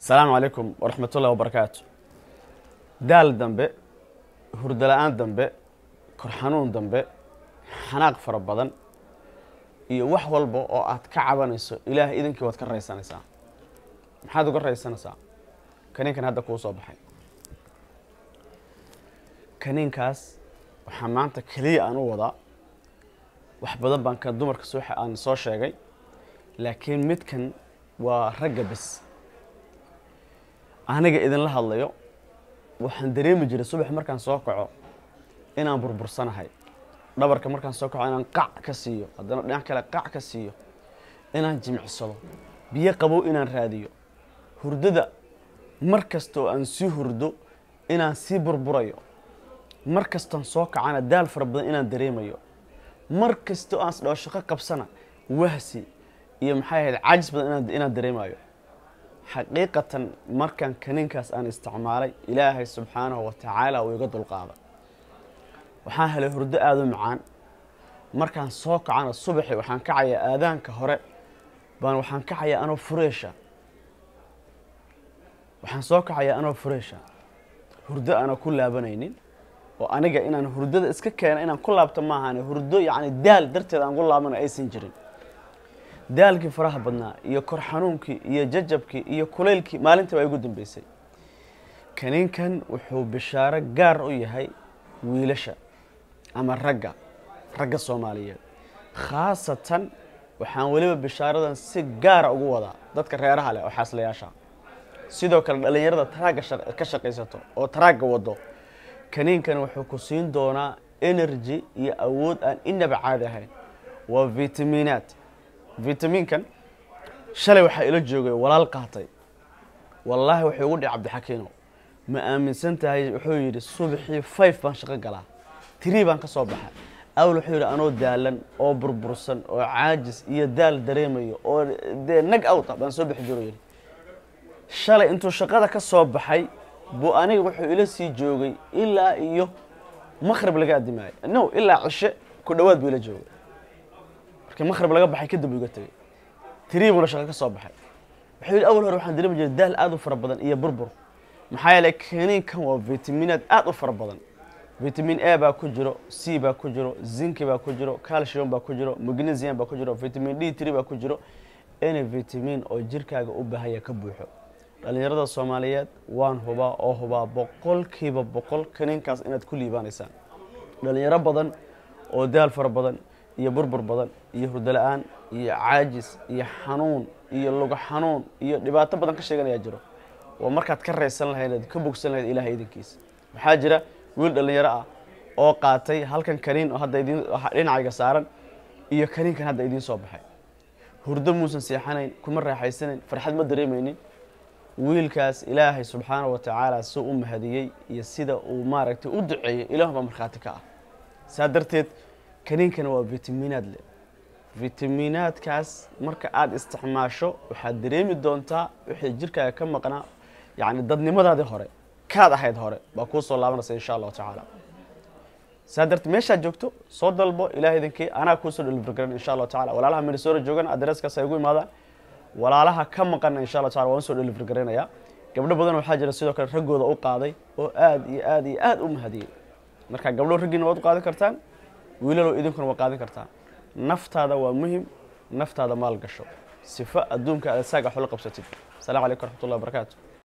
السلام عليكم ورحمة الله وبركاته. دال دنبه هردلان دنبه كرحانون دنبه حناق فربضان iyo wax walba oo aad ka cabanayso ilaahay idinkii waad ka raysanaysaa maxaad uga raysanaysaa kaniinkan hadda kuu soo baxay kaniinkaas waxa maanta kaliya aan u wadaa wax badan baan ka dumarka aan soo sheegay laakiin midkan waa ragga bas aniga idin la hadlayo waxaan dareemi jiray subax markaan soo kaco inaan burbursanahay dhabarka markaan soo kaco inaan qac ka siiyo haddana dhinac kale qac ka siiyo inaan jimicsado biyo qabow inaan raadiyo hurdada mar kastoo aan sii hurdo inaan sii burburayo mar kastoon soo kacana daal fara badan inaan dareemayo mar kastoo aan isdhaho shaqo qabsana wahsi iyo maxay ahayd caajis badan inaan dareemayo xaqiiqatan markaan kaniinkaas aan isticmaalay ilaahay subxaanahu wa tacaala uu iga dulqaaday waxaan helay hurdo aad u macaan markaan soo kacana subaxii waxaan kacayaa aadaanka hore waxaan kacayaa anoo fureesha waxaan soo kacayaa anoo fureesha hurdo aan ku laabanaynin oo aniga inaan hurdada iska keeno inaan ku laabto ma ahan hurdo yacni daal darteed aan ku laabano aysan jirin daalkii faraha badnaa iyo kor xanuunkii iyo jajabkii iyo kuleylkii maalintii waa igu dambeysay kaniinkan wuxuu bishaaro gaar u yahay wiilasha ama ragga Soomaaliyeed khaasatan waxaan waliba bishaaradan si gaar ah ugu wadaa dadka reeraha leh oo xaslayaasha sidoo kale dhalinyarada taraaga ka shaqeysato oo taraaga wado kaniinkan wuxuu ku siin doonaa energy iyo awood aan inaba caadi ahayn waa فيتامينكن شلي waxa ila joogay walaal qaatay wallahi wuxuu ugu dhicay Cabdixakiino ma aaminsantahay wuxuu yiri subaxii 5 baan shaqo galaa 3 baan ka soo baxay awl wuxuu yiri anoo daalan oo burbursan oo caajis iyo daal dareemayo oo nag awta baan soo bixi jiray shalay intuu shaqada ka soo baxay buu aniga wuxuu ila sii joogay ilaa iyo maghrib laga adimaay ilaa cishe ku dhawaad buu ila joogay مخرب laga baxay kadib uga tagay tiriibuna shaqo ka soo baxay wuxuu awal hore waxaan dareemi jiray daal aad u fara badan iyo burbur maxaa yeelay kaniinkan waa fiitamiinad aad u fara badan فيتامين A baa ku jiro C baa ku jiro zinc baa ku jiro calcium baa ku jiro magnesium baa ku jiro vitamin D3 baa ku jiro any vitamin oo jirkaaga u baahan yahay ka buuxo dhalinyarada Soomaaliyeed waan hubaa boqolkiiba boqol kaniinkaas inaad ku liibaanaysaan dhalinyaro badan oo daal fara badan iyo burbur badan iyo hurdo la'aan iyo caajis iyo xanuun iyo lugu xanuun iyo dhibaato badan ka sheeganaya jiro oo markaad ka reeysan lahayd ka bogsan lahayd ilaahay idinkiisa waxa jira wiil dhalinyaro ah oo qaatay halkan kaniin oo hadda idin dhinacayga saaran iyo kaniinkan hadda idin soo baxay hurdo muusan seexanayn kuma raaxaysanayn farxad ma dareemaynin wiilkaas ilaahay subxaanahu wa tacaala soo u mahadiyay iyo sida uu maaragtay u duceeyay ilaahu ma marxaati ka ah saadarteed kaniinkan waa fiitamiinad leh fiitamiinadkaas marka aad isticmaasho waxaad dareemi doontaa wixii jirkaaga ka maqnaa yacni dadnimadaadii hore kaad ahayd hore baa kuu soo laabanaysa insha allahu tacaala saadarteed meeshaad joogto soo dalbo ilaahay idinkii anaa kuu soo deliver garan insha allahu tacaala walaalaha Minnesota joogan adreeskaas ay ugu imaadaan walaalaha ka maqan insha allahu tacaala waan soo deliver garanayaa gabdho badan waxaa jira sidoo kale raggooda u qaaday oo aad u mahadiyay marka gabdho raggiina waad u qaadan kartaan wiilalo idinkuna waa qaadan kartaa naftaada waa muhiim naftaada maal gasho sifa adduunka aad saaga xul qabsatid salaamu alaykum warahmatullahi wabarakatuh